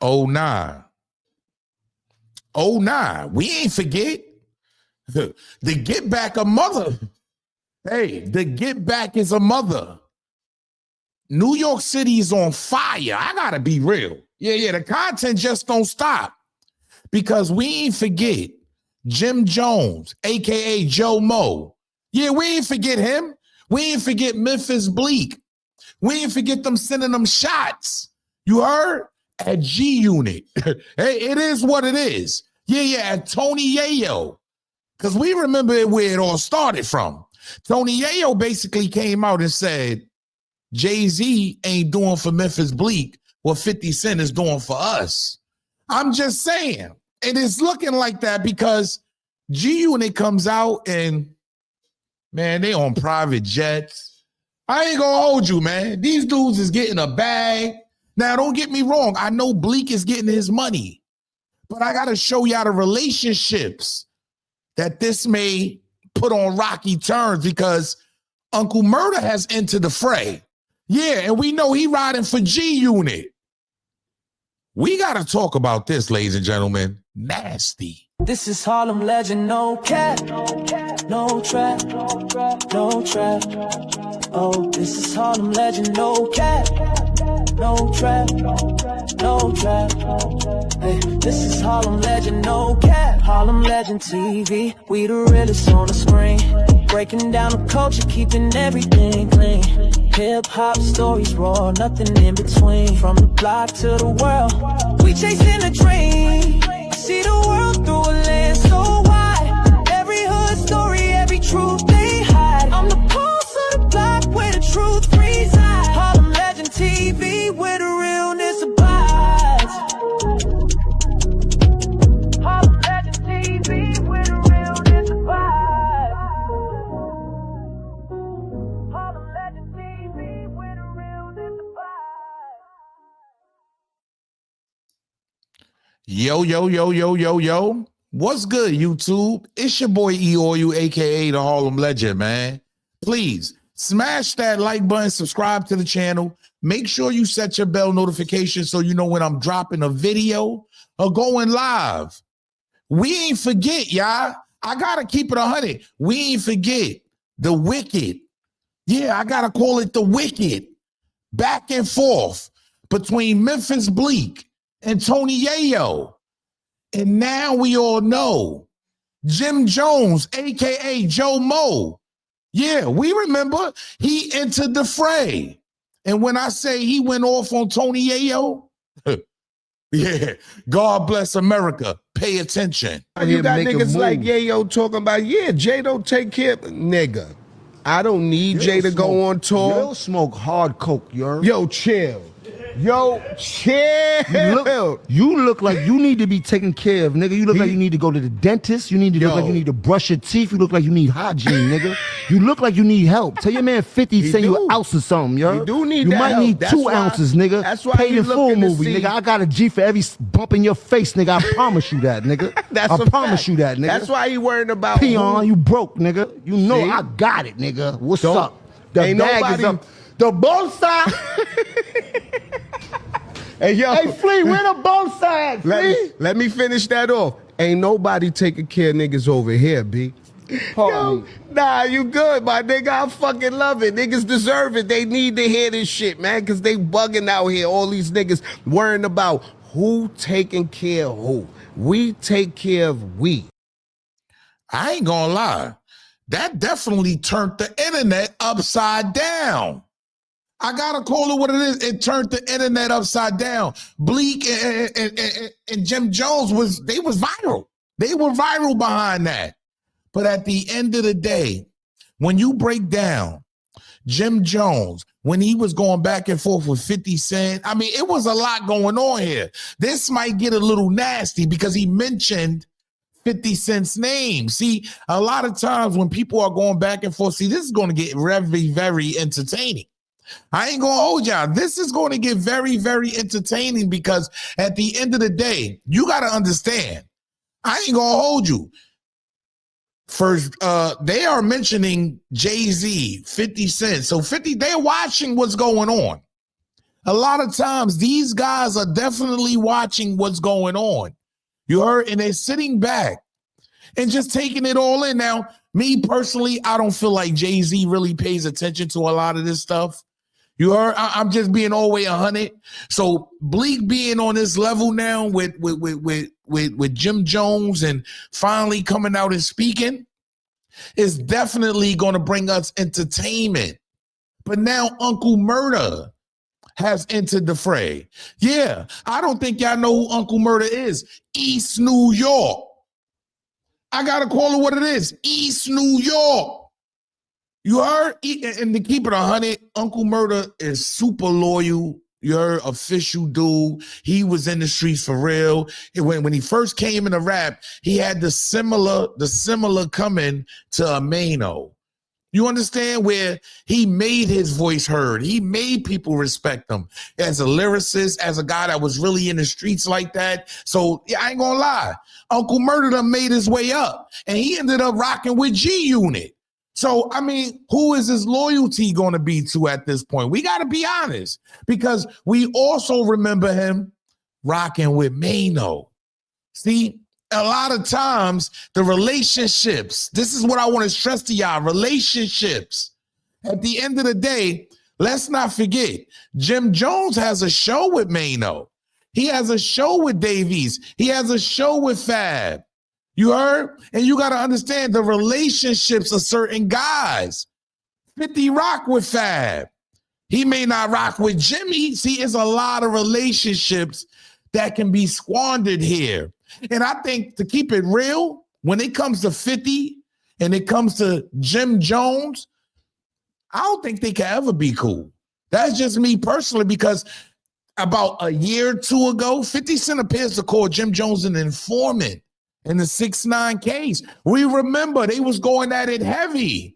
Oh, nah. Oh, nah. We ain't forget. The Get Back a mother. Hey, the Get Back is a mother. New York City is on fire. I gotta be real. Yeah, the content just don't stop. Because we ain't forget Jim Jones, aka Joe Mo. Yeah, we ain't forget him. We ain't forget Memphis Bleek. We ain't forget them sending them shots. You heard? At G Unit. Hey, it is what it is. Yeah, at Tony Yayo. Because we remember where it all started from. Tony Yayo basically came out and said, Jay-Z ain't doing for Memphis Bleek what 50 Cent is doing for us. I'm just saying. It is looking like that because G Unit comes out and, man, they on private jets. I ain't gonna hold you, man. These dudes is getting a bag. Now, don't get me wrong. I know Bleek is getting his money, but I gotta show y'all the relationships that this may put on rocky terms because Uncle Murda has entered the fray. Yeah, and we know he riding for G Unit. We gotta talk about this, ladies and gentlemen. Nasty. This is Harlem legend, no cap, no trap, no trap. Oh, this is Harlem legend, no cap, no trap, no trap. Hey, this is Harlem legend, no cap. Harlem legend TV, we the realest on the screen. Breaking down the culture, keeping everything clean. Hip hop stories raw, nothing in between. From the block to the world, we chasing a dream. See the world through a lens so wide. Every hood story, every truth they hide. I'm the pulse of the block where the truth resides. Harlem Legend TV where the realness abides. Harlem Legend TV where the realness abides. Harlem Legend TV where the realness abides. Yo. What's good, YouTube? It's your boy E-Oil, aka the Harlem Legend, man. Please smash that like button, subscribe to the channel. Make sure you set your bell notification so you know when I'm dropping a video or going live. We ain't forget, y'all. I gotta keep it 100. We ain't forget the wicked. Yeah, I gotta call it the wicked. Back and forth between Memphis Bleek and Tony Yayo. And now we all know Jim Jones, aka Joe Mo. Yeah, we remember he entered the fray. And when I say he went off on Tony Yayo, yeah, God bless America. Pay attention. You got niggas like Yayo talking about, yeah, Jay don't take care of nigga. I don't need Jay to go on tour. Yo, smoke hard coke, yo. Yo, chill. Yo, chill. You look like you need to be taken care of, nigga. You look like you need to go to the dentist. You need to look like you need to brush your teeth. You look like you need hygiene, nigga. You look like you need help. Tell your man 50 send you an ounce or something, yo. You do need You that might help. need That's 2 why- ounces, nigga. that's why Paid you in full looking to movie, see- nigga. I got a G for every bump in your face, nigga. I promise you that, nigga. That's I a promise fact. you that, nigga. That's why he worried about Peon, you broke, nigga. You know See? I got it, nigga. What's Don't- up? The ain't bag nobody- is up. The bolsa. Hey, yo. Hey, Flea, where the bolsa at, Flea? Let me finish that off. Ain't nobody taking care of niggas over here, B. Yo, nah, you good, my nigga. I fucking love it. Niggas deserve it. They need to hear this shit, man, because they bugging out here. All these niggas worrying about who taking care of who. We take care of we. I ain't gonna lie. That definitely turned the internet upside down. I gotta call it what it is. It turned the internet upside down. Bleek and Jim Jones was viral. They were viral behind that. But at the end of the day, when you break down Jim Jones, when he was going back and forth with 50 Cent, I mean, it was a lot going on here. This might get a little nasty because he mentioned 50 Cent's name. See, a lot of times when people are going back and forth, see, this is going to get very, very entertaining. I ain't going to hold y'all. This is going to get very, very entertaining because at the end of the day, you got to understand, I ain't going to hold you. First, they are mentioning Jay-Z, 50 Cent. So 50, they're watching what's going on. A lot of times, these guys are definitely watching what's going on. You heard? And they're sitting back and just taking it all in. Now, me personally, I don't feel like Jay-Z really pays attention to a lot of this stuff. You heard? I'm just being all the way 100. So Bleek being on this level now with Jim Jones and finally coming out and speaking is definitely going to bring us entertainment. But now Uncle Murda has entered the fray. Yeah, I don't think y'all know who Uncle Murda is. East New York. I got to call it what it is. East New York. You heard? And to keep it 100, Uncle Murda is super loyal. You heard? Official dude. He was in the streets for real. When he first came into rap, he had the similar coming to a Maino. You understand, where he made his voice heard. He made people respect him as a lyricist, as a guy that was really in the streets like that. So yeah, I ain't gonna lie. Uncle Murda done made his way up, and he ended up rocking with G-Unit. So, I mean, who is his loyalty going to be to at this point? We got to be honest, because we also remember him rocking with Maino. See, a lot of times the relationships, this is what I want to stress to y'all, relationships. At the end of the day, let's not forget, Jim Jones has a show with Maino. He has a show with Davies. He has a show with Fab. You heard? And you got to understand the relationships of certain guys. 50 rock with Fab. He may not rock with Jimmy. See, it's a lot of relationships that can be squandered here. And I think, to keep it real, when it comes to 50 and it comes to Jim Jones, I don't think they can ever be cool. That's just me personally, because about a year or two ago, 50 Cent appears to call Jim Jones an informant in the 6ix9ine case. We remember they was going at it heavy.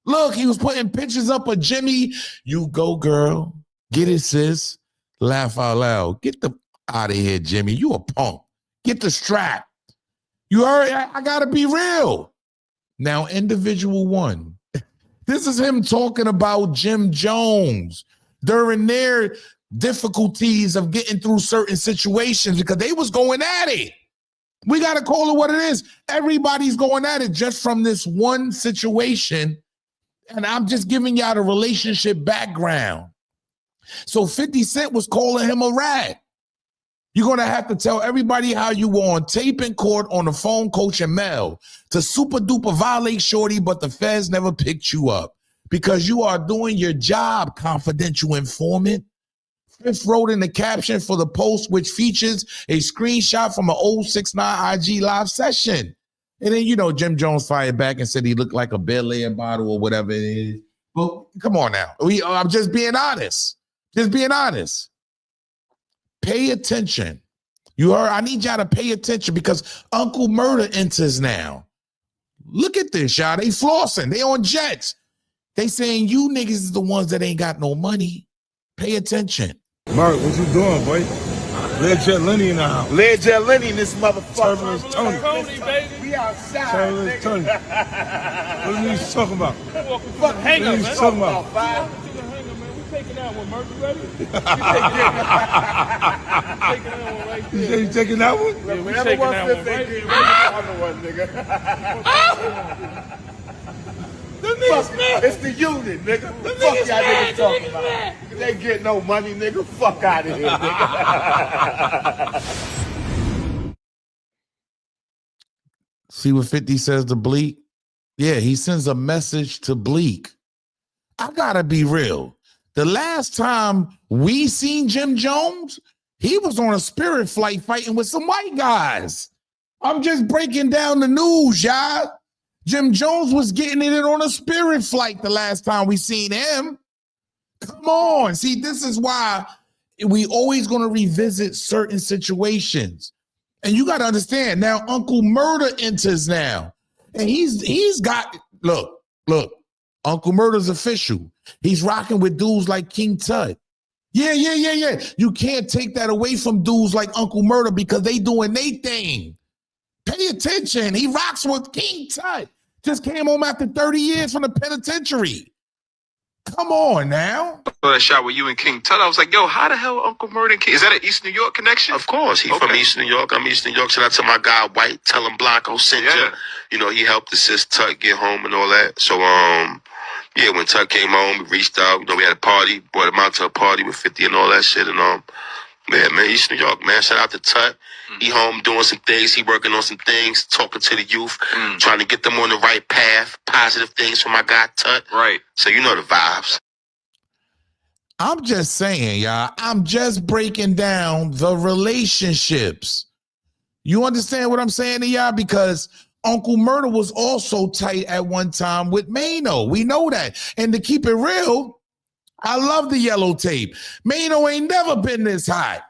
Look, he was putting pictures up of Jimmy. You go, girl. Get it, sis. Laugh out loud. Get the out of here, Jimmy. You a punk. Get the strap. You heard? I gotta be real. Now, individual one. This is him talking about Jim Jones during their difficulties of getting through certain situations, because they was going at it. We got to call it what it is. Everybody's going at it just from this one situation. And I'm just giving y'all the relationship background. So 50 Cent was calling him a rat. You're going to have to tell everybody how you were on tape in court on the phone coaching Mel to super duper violate Shorty, but the feds never picked you up because you are doing your job, confidential informant. Fifth wrote in the caption for the post, which features a screenshot from an old 6ix9ine IG live session. And then, you know, Jim Jones fired back and said he looked like a Bel-Air bottle or whatever it is. But come on now. I'm just being honest. Just being honest. Pay attention. You heard? I need y'all to pay attention because Uncle Murda enters now. Look at this, y'all. They flossing. They on jets. They saying you niggas is the ones that ain't got no money. Pay attention. Mark, what you doing, boy? Leadjet Lenny in the house. Leadjet Lenny in this motherfucker. Turbulence Tony. We outside. Turbulence Tony. What are you talking about? Fuck hang up, man. Talking about? Taking that one, Murphy, ready? You say you taking that one? Yeah, we taking that one, right? It's the unit, nigga. Fuck y'all niggas talking about. They get no money, nigga. Fuck out of here, nigga. See what 50 says to Bleek? Yeah, he sends a message to Bleek. I gotta be real. The last time we seen Jim Jones, he was on a spirit flight fighting with some white guys. I'm just breaking down the news, y'all. Jim Jones was getting it on a spirit flight the last time we seen him. Come on. See, this is why we always going to revisit certain situations. And you got to understand, now Uncle Murda enters now. And he's got, look, Uncle Murda's official. He's rocking with dudes like King Tut. Yeah. You can't take that away from dudes like Uncle Murda because they doing their thing. Pay attention. He rocks with King Tut. Just came home after 30 years from the penitentiary. Come on now. That shot with you and King Tut. I was like, yo, how the hell Uncle Murda and King? Is that an East New York connection? Of course, he's from East New York. I'm East New York. Shout out to my guy White. Tell him Blanco sent you. You know, he helped assist Tut get home and all that. So yeah, when Tut came home, we reached out. You know, we had a party, brought him out to a party with 50 and all that shit. And man, East New York, man. Shout out to Tut. He home doing some things. He working on some things, talking to the youth, trying to get them on the right path. Positive things for my guy Tut. Right. So you know the vibes. I'm just saying, y'all. I'm just breaking down the relationships. You understand what I'm saying to y'all? Because Uncle Murda was also tight at one time with Maino. We know that. And to keep it real, I love the yellow tape. Maino ain't never been this high.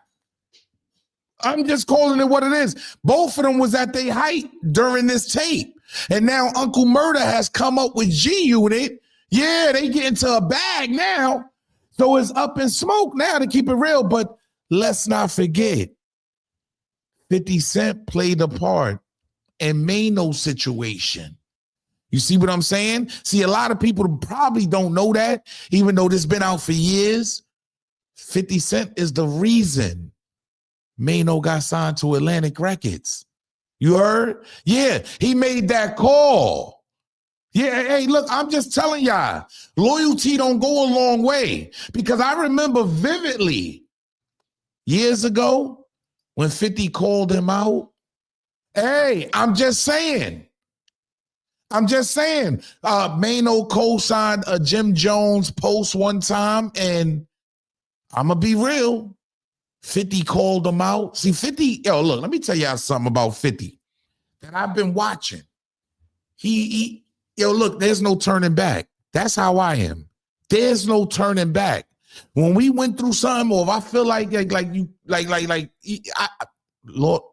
I'm just calling it what it is. Both of them was at their height during this tape. And now Uncle Murda has come up with G-Unit. Yeah, they get into a bag now. So it's up in smoke now, to keep it real. But let's not forget, 50 Cent played a part in Maino's situation. You see what I'm saying? See, a lot of people probably don't know that, even though this has been out for years. 50 Cent is the reason Maino got signed to Atlantic Records. You heard? Yeah, he made that call. Yeah, hey, look, I'm just telling y'all, loyalty don't go a long way. Because I remember vividly years ago when 50 called him out. Hey, I'm just saying. Maino co-signed a Jim Jones post one time, and I'm going to be real. 50 called him out. See, 50, yo, look, let me tell y'all something about 50 that I've been watching. Yo, look, there's no turning back. That's how I am. There's no turning back. When we went through something, or if I feel Lord,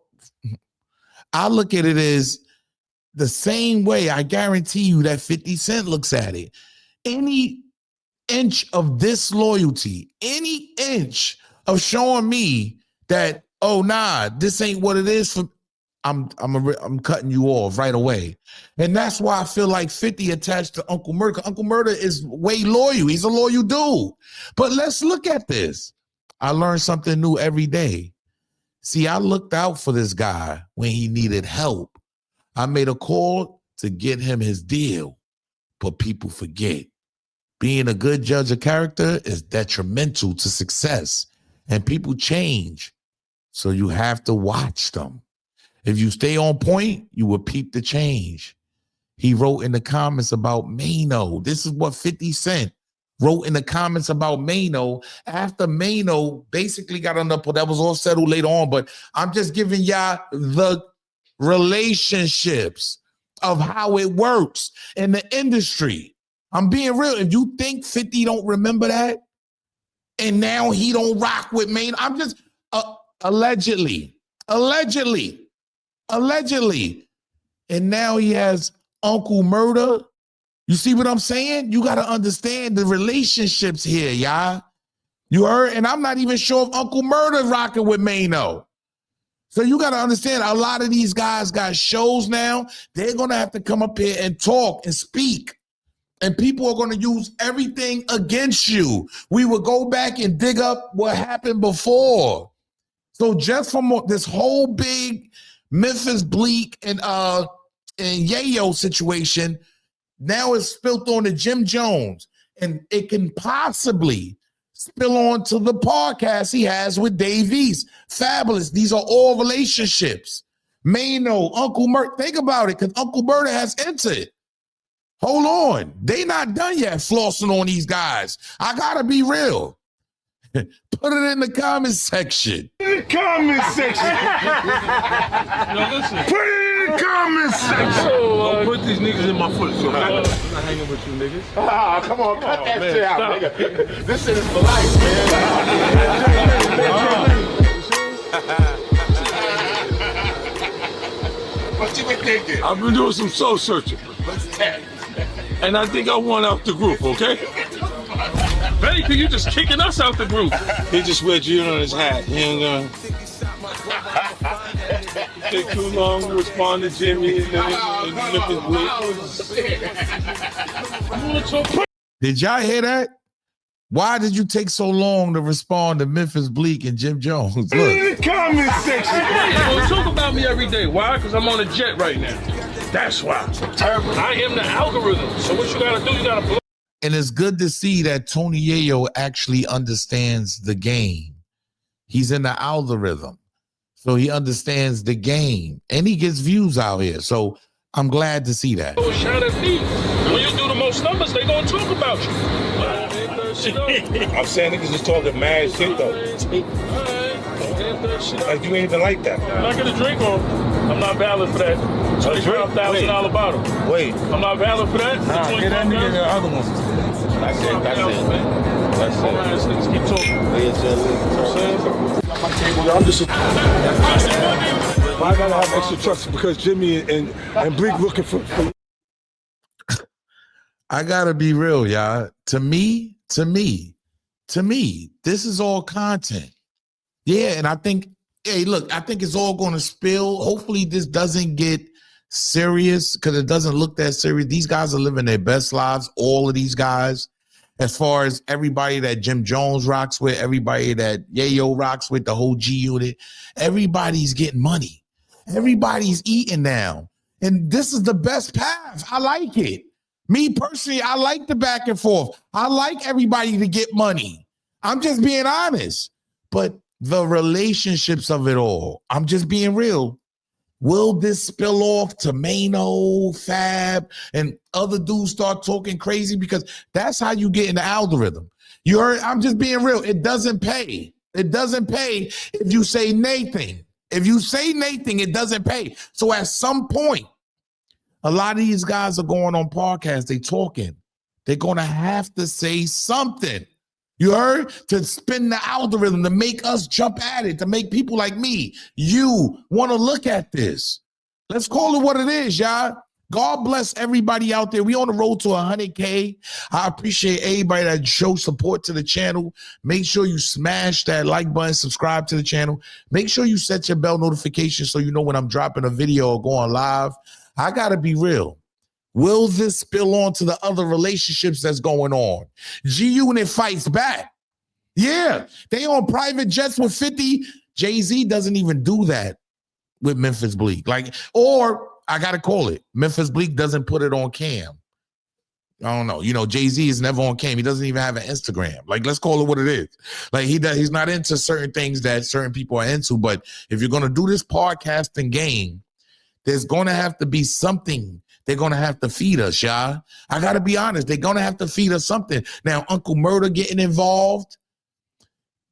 I look at it as the same way. I guarantee you that 50 Cent looks at it. Any inch of disloyalty, any inch of showing me that, oh nah, this ain't what it is for, I'm cutting you off right away. And that's why I feel like 50 attached to Uncle Murda. Uncle Murda is way loyal. He's a loyal dude. But let's look at this. I learned something new every day. See, I looked out for this guy when he needed help. I made a call to get him his deal. But people forget. Being a good judge of character is detrimental to success. And people change. So you have to watch them. If you stay on point, you will peep the change. He wrote in the comments about Maino. This is what 50 Cent wrote in the comments about Maino after Maino basically got under, that was all settled later on. But I'm just giving y'all the relationships of how it works in the industry. I'm being real. If you think 50 don't remember that, and now he don't rock with Maino, I'm just allegedly. And now he has Uncle Murda. You see what I'm saying? You got to understand the relationships here, y'all. You heard? And I'm not even sure if Uncle Murda rocking with Maino. So you got to understand, a lot of these guys got shows now. They're going to have to come up here and talk and speak. And people are going to use everything against you. We will go back and dig up what happened before. So just from this whole big Memphis Bleek and Yayo situation, now it's spilled on to Jim Jones. And it can possibly spill on to the podcast he has with Dave East. Fabolous. These are all relationships. Maino, Uncle Murda. Think about it, because Uncle Murda has entered. Hold on. They not done yet flossing on these guys. I got to be real. Put it in the comment section. Comment section. Yo, listen. Put it in the comment section. Don't put these niggas in my foot, so I'm not hanging with you niggas. Ah, come on, cut that shit out, stop. nigga. This shit is for life, man. What you been thinking? I've been doing some soul searching. What's that? And I think I won out the group, okay? Hey, you just kicking us out the group. He just wear June on his hat. He ain't gonna Take too long to respond to Jimmy and Memphis Bleek. Did y'all hear that? Why did you take so long to respond to Memphis Bleek and Jim Jones? Look. In the comment section. Don't talk about me every day. Why? Because I'm on a jet right now. That's why. I am the algorithm. So what you gotta do, you gotta blow. And it's good to see that Tony Yayo actually understands the game. He's in the algorithm. So he understands the game. And he gets views out here. So I'm glad to see that. Shout at me. When you do the most numbers, they gonna talk about you. I'm saying niggas just talking mad shit though. Like you ain't even like that. I'm not gonna drink on. I'm not valid for that. $25,000 bottle. Wait. I'm not valid for that. Nah, get that nigga the other one. That's it. That's it. Niggas keep talking. I'm just. Why I gotta have extra trust? Because Jimmy and Bleek looking for. I gotta be real, y'all. To me, this is all content. Yeah, and I think, hey, look, I think it's all gonna spill. Hopefully this doesn't get serious because it doesn't look that serious. These guys are living their best lives, all of these guys. As far as everybody that Jim Jones rocks with, everybody that Yayo rocks with, the whole G Unit, everybody's getting money. Everybody's eating now. And this is the best path. I like it. Me personally, I like the back and forth. I like everybody to get money. I'm just being honest. But the relationships of it all, I'm just being real. Will this spill off to Maino, Fab, and other dudes start talking crazy? Because that's how you get in the algorithm. You heard? I'm just being real. It doesn't pay. It doesn't pay if you say Nathan. If you say Nathan, it doesn't pay. So at some point, a lot of these guys are going on podcasts. They talking. They're going to have to say something. You heard? To spin the algorithm, to make us jump at it, to make people like me, you, want to look at this. Let's call it what it is, y'all. God bless everybody out there. We on the road to 100K. I appreciate everybody that shows support to the channel. Make sure you smash that like button, subscribe to the channel. Make sure you set your bell notification so you know when I'm dropping a video or going live. I got to be real. Will this spill on to the other relationships that's going on? G-Unit fights back. Yeah, they on private jets with 50. Jay-Z doesn't even do that with Memphis Bleek. Or I got to call it, Memphis Bleek doesn't put it on cam. I don't know. You know, Jay-Z is never on cam. He doesn't even have an Instagram. Let's call it what it is. He's not into certain things that certain people are into. But if you're going to do this podcasting game, there's going to have to be something. They're going to have to feed us, y'all. I got to be honest. They're going to have to feed us something. Now, Uncle Murda getting involved,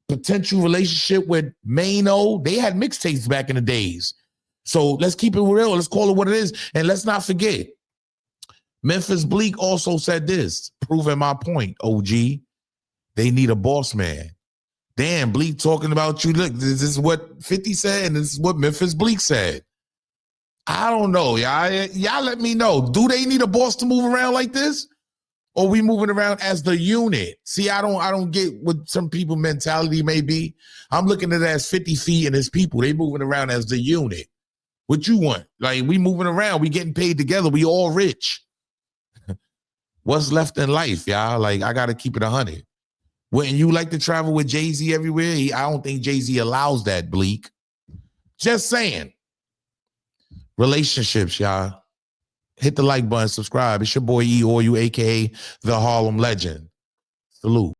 potential relationship with Maino. They had mixtapes back in the days. So let's keep it real. Let's call it what it is. And let's not forget, Memphis Bleek also said this, proving my point, OG. They need a boss man. Damn, Bleek talking about you. Look, this is what 50 said, and this is what Memphis Bleek said. I don't know, y'all let me know. Do they need a boss to move around like this? Or we moving around as the unit? See, I don't get what some people mentality may be. I'm looking at it as 50 feet and his people. They moving around as the unit. What you want? We moving around. We getting paid together. We all rich. What's left in life, y'all? I got to keep it 100. Wouldn't you like to travel with Jay-Z everywhere? I don't think Jay-Z allows that, Bleek. Just saying. Relationships, y'all. Hit the like button, subscribe. It's your boy E, or you, a.k.a. the Harlem Legend. Salute.